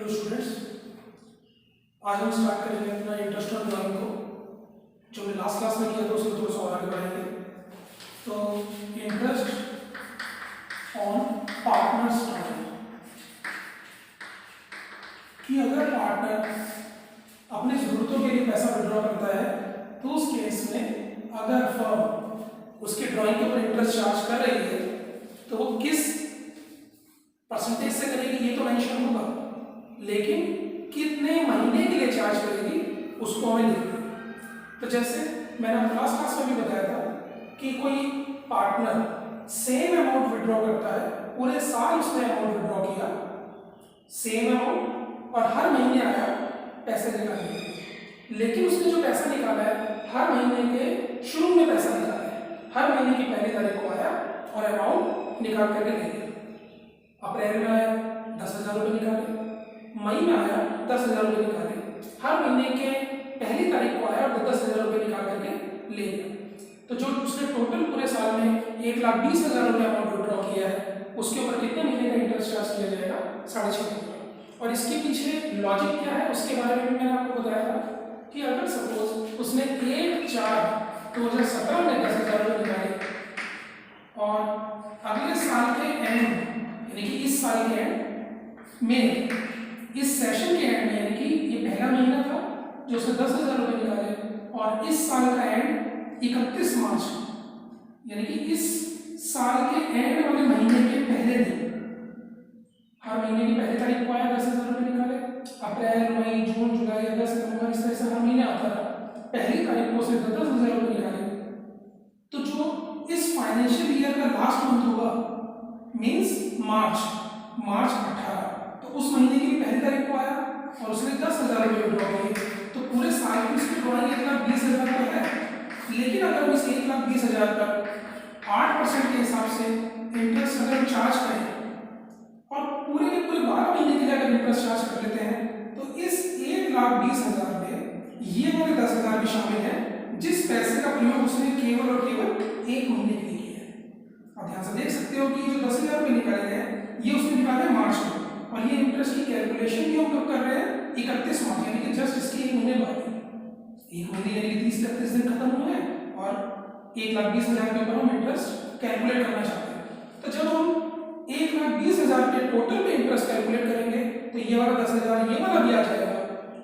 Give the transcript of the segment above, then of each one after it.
Hello students, आज हम start करेंगे अपना इंटरेस्ट ऑन ड्राइंग को, जो हमने लास्ट क्लास में किया था उसको थोड़ा सा और आगे बढ़ाएंगे। तो इंटरेस्ट ऑन पार्टनर्स ड्राइंग कि अगर पार्टनर अपनी ज़रूरतों के लिए पैसा विड्रॉ करता है तो उस केस में अगर फर्म उसके ड्राइंग के ऊपर इंटरेस्ट चार्ज कर रही है तो वो किस परसेंटेज से करेगी ये तो मेंशन होगा, लेकिन कितने महीने के लिए चार्ज करेगी उसको हमें लिखना है। तो जैसे मैंने आपको लास्ट क्लास में भी बताया था कि कोई पार्टनर सेम अमाउंट विड्रॉ करता है, पूरे साल उसने अमाउंट विड्रॉ किया सेम अमाउंट और हर महीने आया पैसे निकालने, लेकिन उसने जो पैसा निकाला है हर महीने के शुरू में पैसा निकाला है, हर महीने की पहली तारीख को आया और अमाउंट निकाल करके ले गया। अप्रैल में आया 10,000 रुपये निकाले, मई में आया 10,000 रुपये निकाले, हर महीने के पहली तारीख को आया और 10,000 रुपये निकाल करके ले गया। तो जो उसने टोटल पूरे साल में 1,20,000 रुपये अमाउंट विड्रॉ किया है उसके ऊपर कितने महीने का इंटरेस्ट चार्ज किया जाएगा? 6.5 महीने। और इसके पीछे लॉजिक क्या है उसके बारे में भी मैंने आपको बताया था कि अगर सपोज उसने 1/4/2017 में 10,000 रुपये निकाले और अगले साल के एंड यानी कि इस साल के एंड में, इस सेशन के एंड में, यानी कि ये पहला महीना था जो उसने 10,000 रुपये निकाले और इस साल का एंड 31 मार्च यानी कि इस साल के एंड वाले महीने के पहले दिन, हर महीने की पहली तारीख को आया 10,000 रुपये निकाले, अप्रैल मई जून जुलाई अगस्त सितंबर इस तरह से हर महीने आता था, पहली तारीख को उसने 10,000 रुपये निकाले। तो जो इस फाइनेंशियल ईयर का लास्ट मंथ होगा मीन्स मार्च 18, तो उस महीने की पहली तारीख को आया और उसने 10,000 रुपये विड्रॉ किए, तो पूरे साल की उसकी ड्रॉइंग 1,20,000 का है। लेकिन अगर हम इस 1,20,000 पर 8% के हिसाब से इंटरेस्ट अगर चार्ज करें और पूरे के पूरे 12 महीने के लिए अगर इंटरेस्ट चार्ज कर लेते हैं तो इस 1,20,000 में ये वाले 10,000 भी शामिल है जिस पैसे का प्रयोग उसने केवल और केवल 1 महीने के लिए किया है। आप ध्यान से देख सकते हो कि जो 10,000 रुपये निकाले गए ये उसने निकाले मार्च में, और ये इंटरेस्ट की कैलकुलेशन भी हम लोग कर रहे हैं 31 मार्च यानी कि जस्ट इसके 1 महीने बाद, 1 महीने यानी कि 30-31 दिन खत्म हुए हैं और 1,20,000 के ऊपर हम इंटरेस्ट कैलकुलेट करना चाहते हैं। तो जब हम 1,20,000 के टोटल पे इंटरेस्ट कैलकुलेट करेंगे तो ये वाला 10,000 ये वाला भी आ जाएगा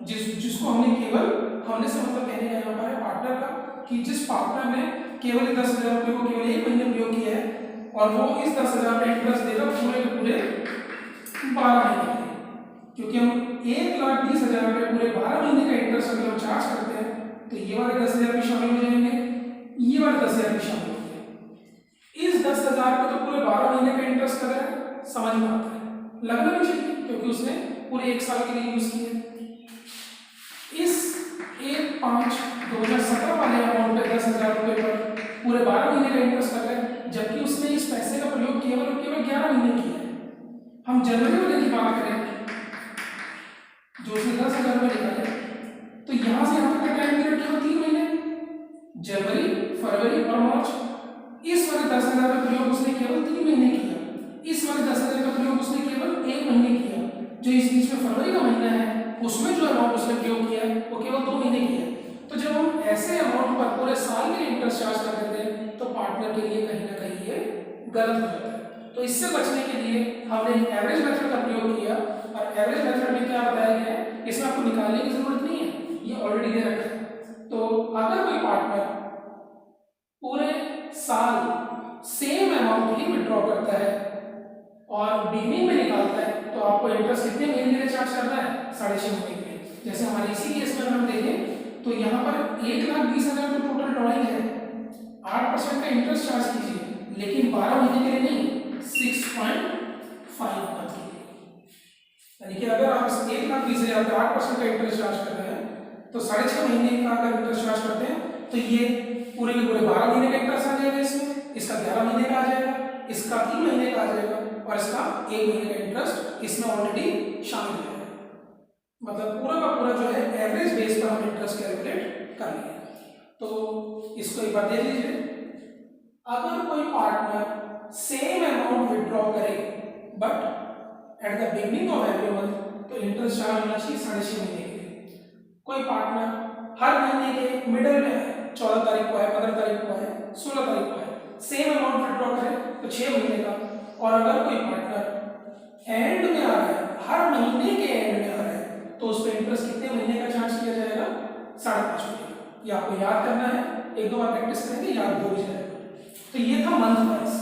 जिसको हमने से मतलब कहने का यहाँ पर है पार्टनर का, कि जिस पार्टनर ने केवल 10,000 रुपये को केवल 1 महीने प्रयोग किया है और वो इस 10,000 पे इंटरेस्ट देगा पूरे के पूरे 12 महीने के लिए, क्योंकि हम 1,20,000 रुपये पूरे 12 महीने का इंटरेस्ट अगर हम चार्ज करते हैं तो ये वाले 10,000 भी शामिल हो जाएंगे, ये वाले 10,000 भी शामिल हो जाएंगे। इस 10,000 पे तो पूरे 12 महीने का इंटरेस्ट लग रहा है, समझ में आता है, लगना भी चाहिए क्योंकि उसने पूरे 1 साल के लिए यूज किया। इस 1/5/2017 वाले अमाउंट पे 10,000 रुपये पर पूरे 12 महीने का इंटरेस्ट लग रहा है, जबकि उसने इस पैसे का प्रयोग केवल और केवल 11 महीने किया है। हम जनवरी वाले की बात करें जो उसने 10,000 रुपये निकाले, तो यहां से यहां तक का टाइम पीरियड केवल 3 महीने, जनवरी, फरवरी और मार्च। इस वाले 10,000 का प्रयोग उसने केवल 3 महीने किया, इस वाले 10,000 का प्रयोग उसने केवल 1 महीने किया, जो इस बीच में फरवरी का महीना है उसमें जो अमाउंट उसने प्रयोग किया है वो केवल 2 महीने किया। तो जब हम ऐसे अमाउंट पर पूरे साल के लिए इंटरेस्ट चार्ज कर देते हैं तो पार्टनर के लिए कहीं ना कहीं ये गलत हो जाता है। तो इससे बचने के लिए हमने एवरेज मेथड का प्रयोग किया, और एवरेज मेथड में क्या बताया गया है, इसमें आपको निकालने की जरूरत नहीं है, ये ऑलरेडी दे रखा है। तो अगर कोई पार्टनर पूरे साल सेम अमाउंट ही विड्रॉ करता है और बिगनिंग में निकालता है तो आपको इंटरेस्ट कितने महीने के लिए चार्ज करना है? 6.5 महीने के लिए। जैसे हमारे इसी केस में हम देखें तो यहाँ पर 1,20,000 तो टोटल ड्रॉइंग है, 8% का इंटरेस्ट चार्ज कीजिए, लेकिन 12 महीने के लिए नहीं, 6.5 मंथ के लिए। यानी कि अगर आप 1,20,000 का 8% का इंटरेस्ट चार्ज कर रहे हैं तो 6.5 महीने का अगर इंटरेस्ट चार्ज करते हैं तो ये पूरे के पूरे 12 महीने का इंटरेस्ट आ जाएगा, इसमें इसका 11 महीने का आ जाएगा, इसका 3 महीने का आ जाएगा और इसका 1 महीने का इंटरेस्ट इसमें ऑलरेडी शामिल है। मतलब पूरा का पूरा जो है एवरेज बेस पर हम इंटरेस्ट कैलकुलेट कर लिए। तो इसको एक बार देख लीजिए, अगर कोई पार्टनर सेम अमाउंट विड्रॉ करे but at the beginning of every month तो इंटरेस्ट चार्ज होना चाहिए 6.5 महीने के लिए। कोई पार्टनर हर महीने के मिडल में है, 14 तारीख को है, 15 तारीख को है, 16 तारीख को है, सेम अमाउंट विड्रॉ करे तो 6 महीने का। और अगर कोई पार्टनर एंड में आ रहा है, हर महीने के एंड में आ रहा है, तो उस पर इंटरेस्ट कितने महीने का चार्ज किया जाएगा? 5.5 महीने का। ये आपको याद करना है, एक दो बार प्रैक्टिस करेंगे याद हो भी जाएगा। तो ये था मंथ वाइज।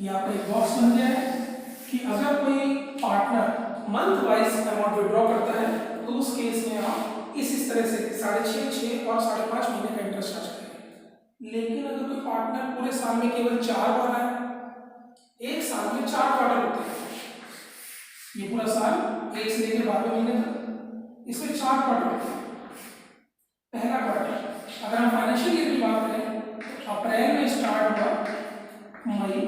यहाँ पे एक बॉक्स बन गया है कि अगर कोई partner month wise amount withdraw करता है तो उस केस में आप इस तरह से 6.5, 6 और 5.5 महीने का इंटरेस्ट चार्ज करेंगे। लेकिन अगर कोई पार्टनर पूरे साल में केवल 4 बार है, एक साल में 4 क्वार्टर होते हैं, ये पूरा साल 1 से लेकर 12 महीने तक, इसमें 4 क्वार्टर होते हैं। पहला क्वार्टर अगर हम फाइनेंशियल ईयर की बात करें तो अप्रैल में स्टार्ट हुआ, मई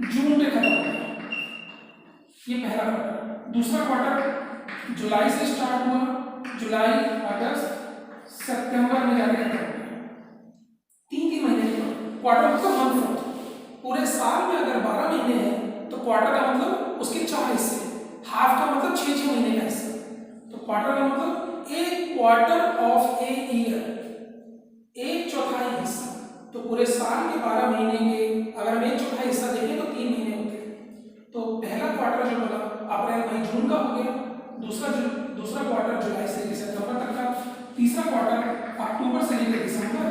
जून में खत्म हो गया, ये पहला क्वार्टर। दूसरा क्वार्टर जुलाई से स्टार्ट हुआ, जुलाई, अगस्त, सितंबर में जाके खत्म हो गया। 3 महीने के क्वार्टर का मंथ। पूरे साल में अगर 12 महीने हैं तो क्वार्टर का मतलब उसके 4 हिस्से, हाफ का मतलब 6 महीने का हिस्सा। तो क्वार्टर का मतलब एक क्वार्टर ऑफ ए ईयर, एक चौथाई हिस्सा। तो पूरे साल के 12 महीने के अगर हम एक चौथाई हिस्सा देखें तो 3 महीने होते हैं। तो पहला क्वार्टर जो बोला अप्रैल, मई, जून का हो गया। दूसरा क्वार्टर जुलाई से लेकर सितंबर तक का। तीसरा क्वार्टर अक्टूबर से लेकर दिसंबर,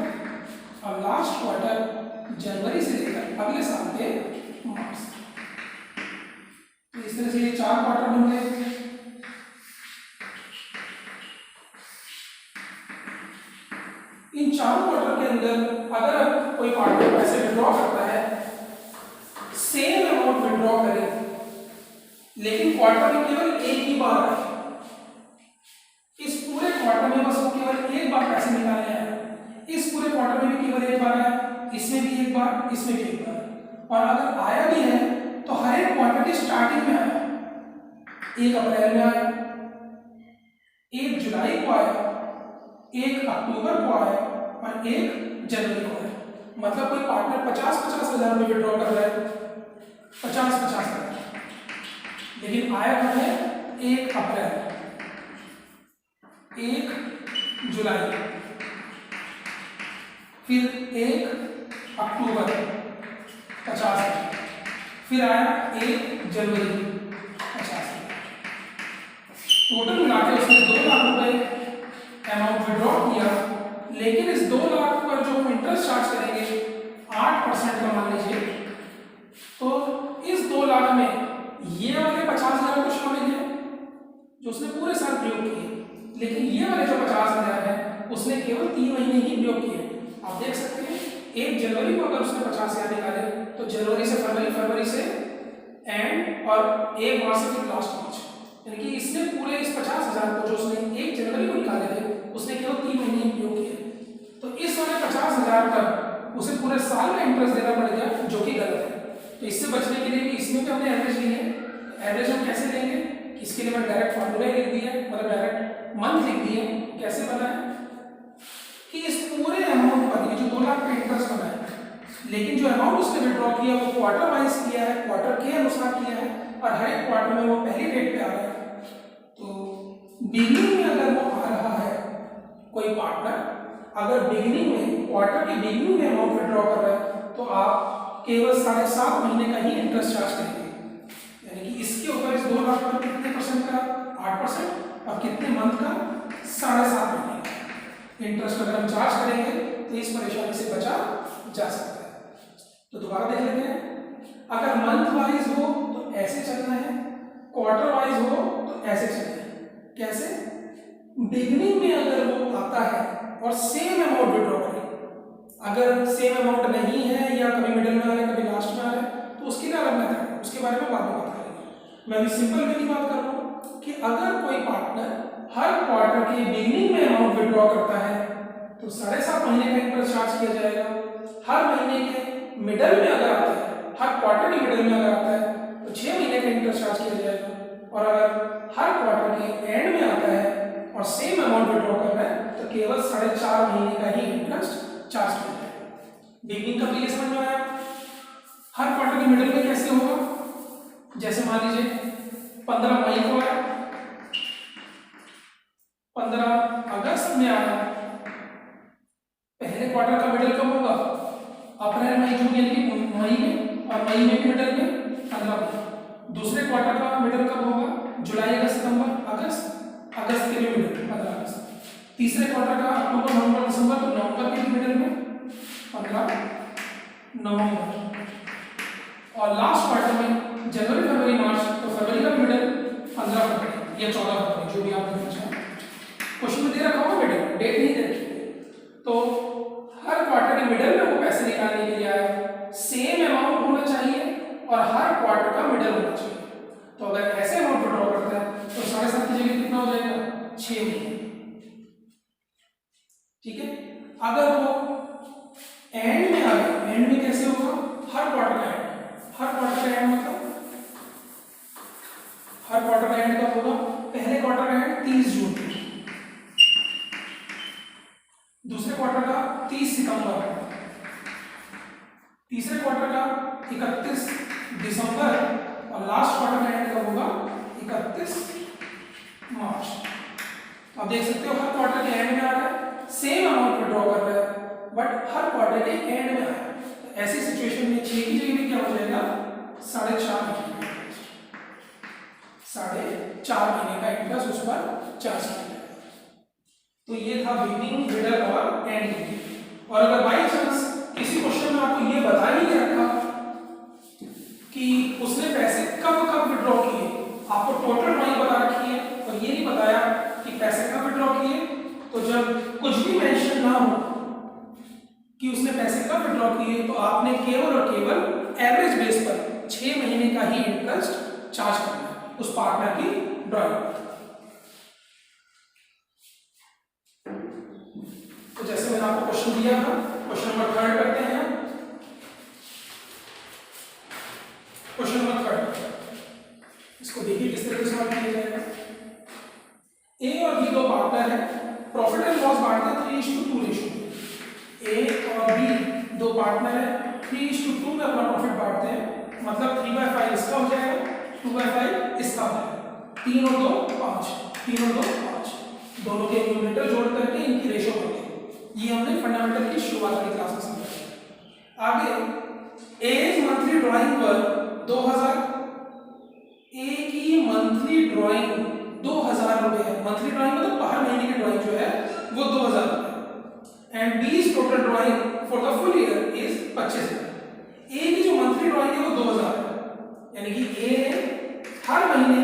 और लास्ट क्वार्टर जनवरी से लेकर अगले साल के मार्च। तो इस तरह से ये 4 क्वार्टर बन गए। इन 4 क्वार्टर के अंदर अगर कोई पार्टनर पैसे विड्रॉ करता है, सेम अमाउंट विड्रॉ करे, लेकिन क्वार्टर में केवल एक ही बार आए, इस पूरे क्वार्टर में बस वो केवल एक बार पैसे निकालने आए, इस पूरे क्वार्टर में भी केवल एक बार आया, इसमें भी एक बार, इसमें भी एक बार। और अगर आया भी है तो हर एक क्वार्टर की स्टार्टिंग में आया, 1 अप्रैल में आया, 1 जुलाई को आया, 1 अक्टूबर को आया और 1 जनवरी को आया। मतलब कोई पार्टनर 50-50 हज़ार में विड्रॉ कर रहा है, 50-50 हज़ार, लेकिन आया कब है? 1 अप्रैल, 1 जुलाई, फिर 1 अक्टूबर 50, फिर आया 1 जनवरी 50। टोटल मिला के उसने 2 लाख रुपए अमाउंट विड्रॉ किया, लेकिन इस 2 लाख पर जो हम इंटरेस्ट चार्ज करेंगे 8% का मान लीजिए, तो इस 2 लाख में ये वाले 50,000 को शामिल है जो उसने पूरे साल प्रयोग किए, लेकिन ये वाले जो 50,000 है उसने केवल 3 महीने ही प्रयोग किए। आप देख सकते हैं 1 जनवरी को अगर उसने 50,000 निकाले तो जनवरी से फरवरी, फरवरी से एंड और 1 मार्च से फिर लास्ट मार्च, यानी कि इसने पूरे इस 50,000 को जो उसने 1 जनवरी को निकाले थे उसने केवल 3 महीने ही प्रयोग किए। तो इस वाले 50,000 पर उसे पूरे साल में इंटरेस्ट देना पड़ गया, जो कि गलत है। तो इससे बचने के लिए भी इसमें भी हमने एवरेज ली है। एवरेज हम कैसे लेंगे? इसके लिए मैं डायरेक्ट फॉर्मूला लिख दिया, मतलब डायरेक्ट मंथ लिख दिए। कैसे बना है कि इस पूरे अमाउंट पर ये जो 2 लाख का इंटरेस्ट बना है, लेकिन जो अमाउंट उसने विड्रॉ किया वो क्वार्टर वाइज किया है, क्वार्टर के अनुसार किया है, और हर एक क्वार्टर में वो पहली डेट पे आ रहा है। तो बिगिनिंग में अगर वो आ रहा है कोई पार्टनर, अगर बिगिनिंग में क्वार्टर के बिगिनिंग में अमाउंट विड्रॉ कर रहा है तो आप केवल 7.5 महीने का ही इंटरेस्ट चार्ज करेंगे, यानी कि इसके ऊपर इस 2 लाख पर कितने परसेंट का? 8%, और कितने मंथ का? 7.5 महीने का इंटरेस्ट अगर हम चार्ज करेंगे तो इस परेशानी से बचा जा सकता है। तो दोबारा देख लेते हैं, अगर मंथ वाइज हो तो ऐसे चलना है, क्वार्टर वाइज हो तो ऐसे चलना है। कैसे? बिगिनिंग में अगर वो आता है और सेम अमाउंट विड्रॉ करे, अगर सेम अमाउंट नहीं है या कभी मिडिल में आ रहा है कभी लास्ट में आ रहा है तो उसकी क्या करना है, उसके बारे में बाद में बात करेंगे। मैं अभी सिंपल वे की बात कर रहा हूँ कि अगर कोई पार्टनर हर क्वार्टर के बिगिनिंग में अमाउंट विड्रॉ करता है तो 7.5 महीने का इंटरेस्ट चार्ज किया जाएगा। हर महीने के मिडल में अगर आता है, हर क्वार्टर के मिडल में अगर आता है तो 6 महीने का इंटरेस्ट चार्ज किया जाएगा, और अगर हर क्वार्टर के एंड में आता है और सेम अमाउंट विड्रॉ कर रहा है तो केवल 4.5 महीने का ही इंटरेस्ट चार्ज किया जाएगा। बिगिनिंग का तो ये समझ में आया। हर क्वार्टर के मिडल में कैसे होगा? जैसे मान लीजिए 15 मई को आया में आया, पहले क्वार्टर का मिडल कब होगा? अप्रैल मई जून, यानी कि मई में, और मई में भी मिडल में 15। दूसरे क्वार्टर का मिडल कब होगा? जुलाई अगस्त सितंबर, अगस्त के भी मिडल 15 अगस्त। तीसरे क्वार्टर का अक्टूबर नवंबर दिसंबर, तो नवंबर के भी मिडल में 15 नवंबर। और लास्ट क्वार्टर में जनवरी फरवरी मार्च, तो फरवरी का मिडल 15 फरवरी या 14 फरवरी, जो भी आपने पूछा। क्वेश्चन में दे रखा होगा मिडल, डेट नहीं दे रखी। तो हर क्वार्टर के मिडल में वो पैसे निकालने के लिए आया, सेम अमाउंट होना चाहिए और हर क्वार्टर का मिडल होना चाहिए। तो अगर ऐसे अमाउंट ड्रॉ करता है तो 7.5 की जगह कितना हो जाएगा? 6 महीने। ठीक है। अगर वो एंड में आ गया, एंड में कैसे होगा? हर क्वार्टर का एंड, हर क्वार्टर का एंड मतलब हर क्वार्टर का एंड कब होगा? पहले क्वार्टर का एंड 30 जून, दूसरे क्वार्टर का 30 सितंबर, तीसरे क्वार्टर का 31 दिसंबर, और लास्ट क्वार्टर का एंड कब होगा? 31 मार्च। आप देख सकते हो हर क्वार्टर के एंड में आ रहा है, सेम अमाउंट ड्रॉ कर रहा है, बट हर क्वार्टर के एंड में आ रहा है। तो ऐसी सिचुएशन में 6 की जगह क्या हो जाएगा? 4.5 महीने, 4.5 महीने का इंटरेस्ट उस पर चार्ज किया जाएगा। तो ये था बिगिनिंग, मिडल और एंड। और अगर बाई चांस किसी क्वेश्चन में आपको ये बता ही नहीं रखा कि उसने पैसे कब कब विड्रॉ किए, आपको टोटल ड्रॉइंग बता रखी है और ये नहीं बताया कि पैसे कब विड्रॉ किए, तो जब कुछ भी मेंशन ना हो कि उसने पैसे कब विड्रॉ किए, तो आपने केवल और केवल एवरेज बेस पर 6 महीने का ही इंटरेस्ट चार्ज करना है उस पार्टनर की ड्रॉइंग। तो जैसे मैंने आपको क्वेश्चन दिया था, क्वेश्चन नंबर 3 करते हैं। क्वेश्चन नंबर 3, इसको देखिए किस तरह से सॉल्व किया जाएगा। ए और बी दो पार्टनर है, प्रॉफिट एंड लॉस बांटते हैं 3:2 रेशियो। ए और बी दो पार्टनर है, 3:2 में अपना प्रॉफिट बांटते हैं, मतलब 3/5 इसका हो जाएगा, 2/5 इसका हो जाएगा। 3 और 2 5, 3 और 2 5, दोनों के न्यूमरेटर जोड़ करके इनकी रेशियो बनती है। ये हमने फंडामेंटल की शुरुआत वाली क्लास में समझा। आगे एज मंथली ड्राइंग पर 2000, ए की मंथली ड्राइंग 2000 रुपए है। मंथली ड्राइंग मतलब हर महीने की ड्राइंग जो है वो 2000 रुपए। एंड बीज total drawing for the full year is 25,000। ए की जो मंथली ड्राइंग है वो 2000 है, यानी कि ए ने हर महीने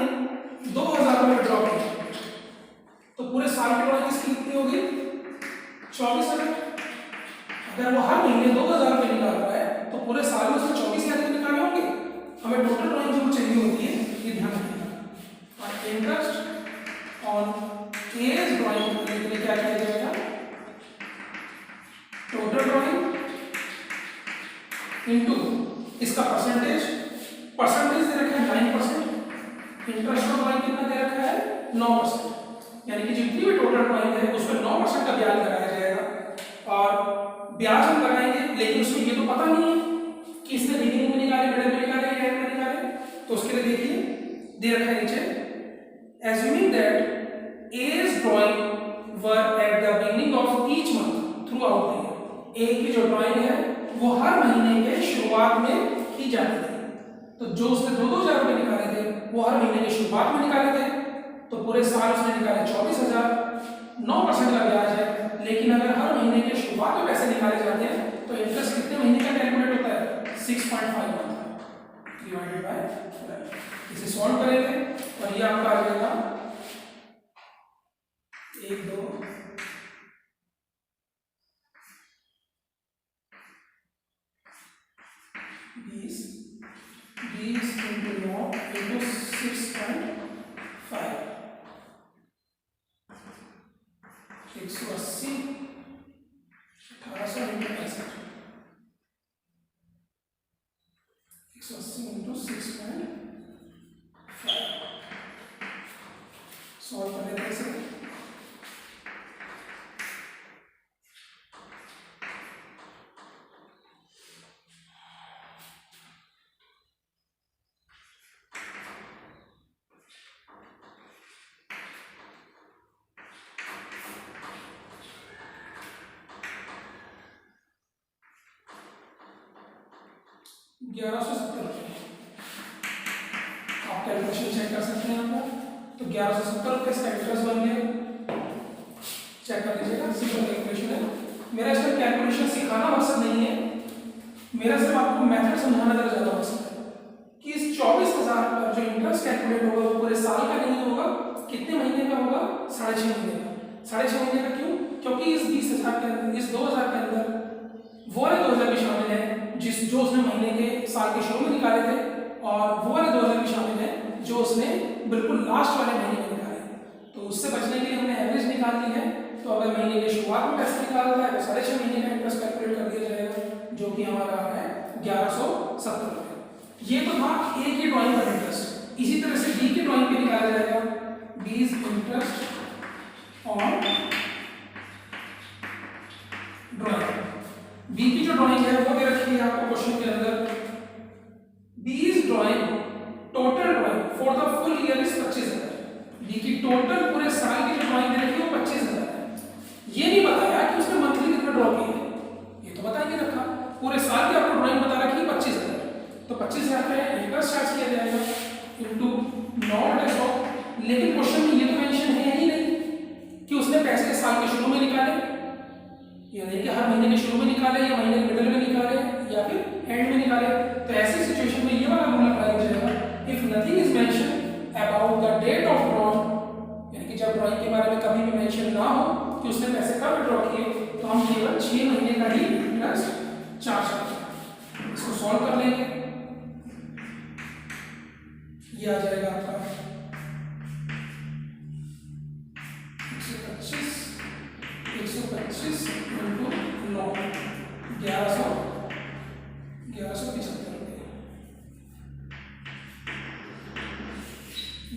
2000 रुपए ड्रॉ किए, तो पूरे साल की ड्राइंग इसकी कितनी होगी? 24,000। अगर वो हर महीने 2000 रुपए निकाल रहा है तो पूरे साल में उसने 24,000 निकाले होंगे। हमें टोटल ड्राइंग जो चाहिए होती है, ये ध्यान रखिएगा। और इंटरेस्ट ऑन एज ड्राइंग करने के लिए क्या किया जाएगा? टोटल ड्राइंग इनटू इसका परसेंटेज दे रखा है 9%, इंटरेस्ट ऑन ड्राइंग कितना दे रखा है? 9%, यानी कि जितनी भी टोटल ड्राइंग है उसमें 9% का ब्याज लगाया जाएगा। और ब्याज हम लगाएंगे, लेकिन उसको ये तो पता नहीं है कि इसने बिगिनिंग में निकाले, मिडिल में निकाले, एंड में निकाले। तो उसके लिए देखिए दे रखा है नीचे, assuming that A's drawing were at the beginning of each month throughout the year। A की जो ड्राइंग है वो हर महीने के शुरुआत में की जाती है, तो जो उसने 2,000 रुपए निकाले थे वो हर महीने की शुरुआत में निकाले थे, तो पूरे साल उसने निकाले 24,000। 9% का ब्याज है, लेकिन अगर हर महीने के शुरुआत में पैसे निकाले जाते हैं तो इंटरेस्ट कितने महीने का कैलकुलेट होता है? 6.5 डिवाइडेड बाय 12। इसे सॉल्व करेंगे और ये आपका आ जाएगा 1 2 20 into 9 into 6.5, 180, 1800 into 65, 180 into 6.5। Solve कर लेते हैं इसे। 1170 रुपये। आप कैलकुलेशन चेक कर सकते हैं आपको। तो 1170 रुपये इसका इंटरेस्ट बन गया। चेक कर लीजिएगा, सिंपल कैलकुलेशन है। मेरा इसमें कैलकुलेशन सिखाना मकसद नहीं है, मेरा सिर्फ आपको मेथड समझाना ज़्यादा मकसद है कि इस 24,000 का जो इंटरेस्ट कैलकुलेट होगा वो पूरे साल का नहीं होगा, कितने महीने का होगा? 6.5 महीने का। 6.5 महीने का क्यों? क्योंकि इस 20,000 के अंदर, इस 2,000 के अंदर वो वाले 2,000 भी शामिल है जो उसने महीने के साल के शुरू में निकाले थे, और वो वाले 2,000 भी शामिल है जो उसने बिल्कुल लास्ट वाले महीने में निकाले। तो उससे बचने के लिए हमने एवरेज निकाल ली है। तो अगर महीने के शुरुआत में पैसा निकालता है तो 6.5 महीने का इंटरेस्ट कैलकुलेट कर दिया जाएगा, जो कि हमारा है 1170 रुपये। ये तो था ए की ड्राइंग का इंटरेस्ट। इसी तरह से बी की ड्राइंग पे निकाला जाएगा। बीज इंटरेस्ट ऑन ड्राइंग। बी की जो ड्राइंग है वो दे रखी है आपको क्वेश्चन के अंदर। B's drawing total drawing for the full year is 25,000। B की टोटल पूरे साल की जो ड्राइंग दे रखी है वो 25,000 है। ये नहीं बताया कि उसने मंथली कितना ड्रॉ किया है, ये तो बता नहीं रखा। पूरे साल की आपको ड्राइंग बता रखी है 25,000। तो 25,000 पे इंटरेस्ट चार्ज किया जाएगा इनटू नॉट डैश ऑफ। लेकिन क्वेश्चन में ये तो मेंशन है ही नहीं कि उसने पैसे साल के शुरू में निकाले, यानी कि हर महीने के शुरू में निकाले या महीने के मिडिल में निकाले या फिर एंड में निकाले। तो ऐसी सिचुएशन में ये वाला रूल अप्लाई हो जाएगा, if nothing is mention about the date of draw, यानी कि जब ड्रॉइंग के बारे में कभी भी मेंशन ना हो कि उसने पैसे कब ड्रॉ किए, तो हम केवल 6 महीने का ही इंटरेस्ट चार्ज करेंगे। इसको सॉल्व कर लेंगे, ये आ जाएगा आपका 125 इंटू 9 1175 रुपये।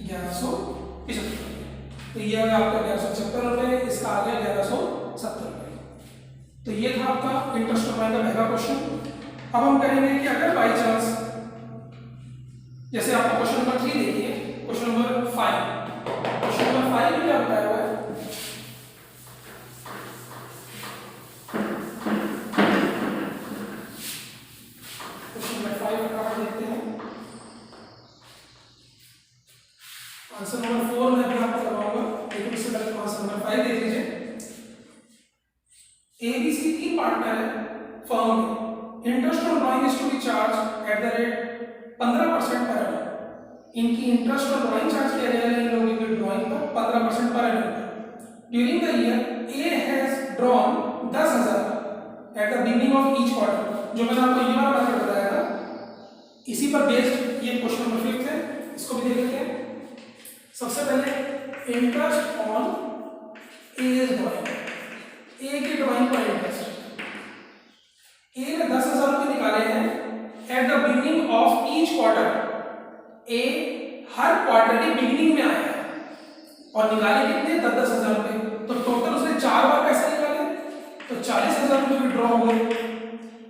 1175 रुपये। तो ये आ गया आपका 1175 रुपये, इसका आ गया 1170 रुपये। तो ये था आपका इंटरेस्ट ड्राइंग का पहला क्वेश्चन। अब हम करेंगे कि अगर बाई चांस, जैसे आपको क्वेश्चन नंबर 3 देखिए, क्वेश्चन नंबर 5 में क्या बताया हुआ है? क्वेश्चन नंबर 5 का देखते हैं। आंसर नंबर 4 मैं भी आपको करवाऊंगा, लेकिन इससे पहले आंसर नंबर 5 देख लीजिए। ABC 3 पार्टनर है फर्म में। Interest on drawing is to be charge at the rate 15% per annum. इनकी इंटरेस्ट ऑन ड्राइंग चार्ज किया जाएगा इन लोगों की ड्राइंग पर 15% per annum. During the year A has drawn 10,000 at the beginning of each quarter. जो मैंने आपको ये वाला मेथड बताया था, इसी पर बेस्ड ये क्वेश्चन नंबर 5 है, इसको भी देख लेते हैं। सबसे पहले इंटरेस्ट ऑन ए ड्राइंग, ए की ड्राइंग पर इंटरेस्ट। ए ने 10,000 रुपये निकाले हैं at the beginning of each quarter. A her quarter के बिगिनिंग में आया है और निकाले कितने? 10,000 रुपये। तो टोटल उसने 4 बार पैसे निकाले, तो 40,000 रुपये विड्रॉ हुए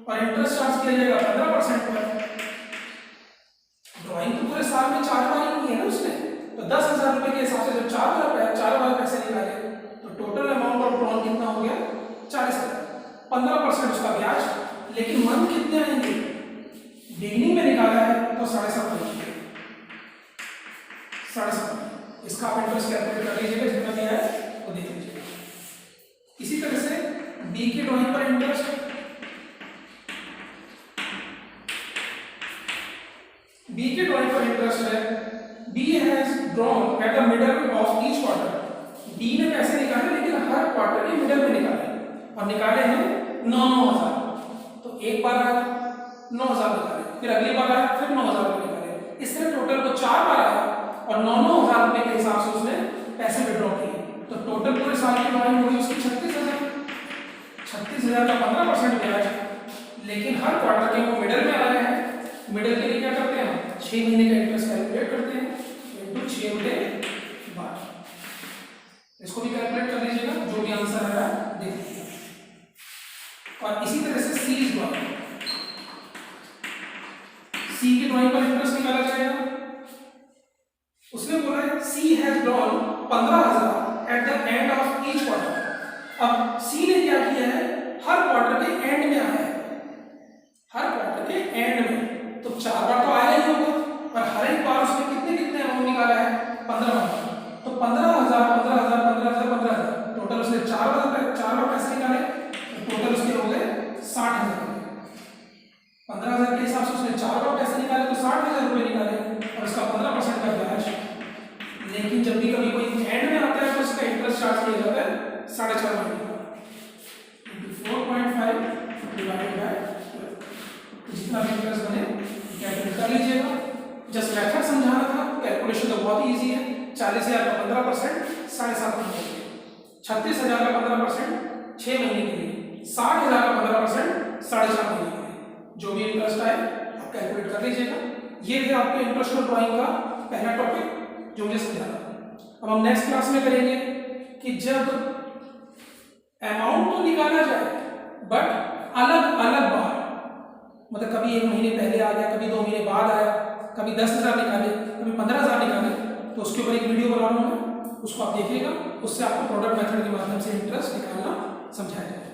और इंटरेस्ट चार्ज किया जाएगा 15% पर। ड्राइंग तो पूरे साल में 4 बार ही की है ना उसने, तो 10,000 रुपये के हिसाब से जब 4 बार पैसे निकाले तो टोटल अमाउंट ऑफ ड्रॉन कितना हो गया? 40,000। 15% उसका ब्याज। लेकिन मंथ कितने आएंगे? बिगिनिंग में निकाला है तो 7.5 महीने। 7.5। इसका आप इंटरेस्ट कैलकुलेट कर लीजिएगा, जितना दिया है वो देख लीजिएगा। इसी तरह से बी की ड्राइंग पर इंटरेस्ट। बी की ड्राइंग पर इंटरेस्ट है, B has drawn at the middle of each quarter. B ने पैसे निकाले लेकिन हर क्वार्टर के मिडल में निकाले, और निकाले हैं 9,000। तो एक बार आया 9,000 निकाले, फिर अगली बार आया फिर 9,000 रुपये निकाले। इस तरह टोटल को 4 बार आया और 9,000 रुपये के हिसाब से उसने पैसे विड्रॉ किए। तो टोटल पूरे साल की ड्राइंग होगी उसकी 36,000। 36,000 का 15% ब्याज। लेकिन हर क्वार्टर के वो मिडल में आया है। मिडल के लिए क्या करते हैं? 6 महीने का इंटरेस्ट कैलकुलेट करते हैं इनटू 6 बटे 12। इसको भी कैलकुलेट कर लीजिएगा, जो भी आंसर आया देख लीजिएगा। और इसी तरह से सी ड्राइंग, सी की ड्राइंग पर इंटरेस्ट निकाला जाएगा। उसने बोला है she has drawn 15,000 at the end of each quarter. अब सी ने क्या किया है? हर क्वार्टर के एंड में आया है, हर क्वार्टर के एंड में। तो 4 बार तो आया ही होगा, पर हर एक बार उसने कितने कितने अमाउंट निकाला है, 15 बार। तो 15,000 15,000 15,000 15,000 टोटल उसने 4 बार पैसे निकाले, तो टोटल उसके हो गए 60,000। 15,000 के हिसाब से उसने 4 बार पैसे निकाले तो 60,000 रुपये निकाले और उसका 15% का ब्याज। लेकिन जब भी कभी कोई एंड में आता है तो उसका इंटरेस्ट चार्ज किया जाता है 4.5 महीने का, 4.5 डिवाइडेड बाय 12। जितना भी इंटरेस्ट बने कैलकुलेट कर लीजिएगा। जस्ट मेथड समझाना था, कैलकुलेशन तो बहुत ही ईजी है। 40,000 का 15% 7.5 महीने के लिए, 36,000 का 15% 6 महीने के लिए, 60,000 का 15% 4.5 महीने के लिए। जो भी इंटरेस्ट आए आप कैलकुलेट कर लीजिएगा। ये थे आपके इंटरेस्ट और ड्राइंग का पहला टॉपिक जो मुझे समझाना था। अब हम नेक्स्ट क्लास में करेंगे कि जब अमाउंट तो निकाला जाए बट अलग अलग बार, मतलब कभी 1 महीने पहले आ गया, कभी 2 महीने बाद आया, कभी 10,000 निकाले, कभी 15,000 निकाले, तो उसके ऊपर एक वीडियो बना रहा हूँ मैं, उसको आप देखिएगा। उससे आपको प्रोडक्ट मेथड के माध्यम से इंटरेस्ट निकालना समझाया जाएगा।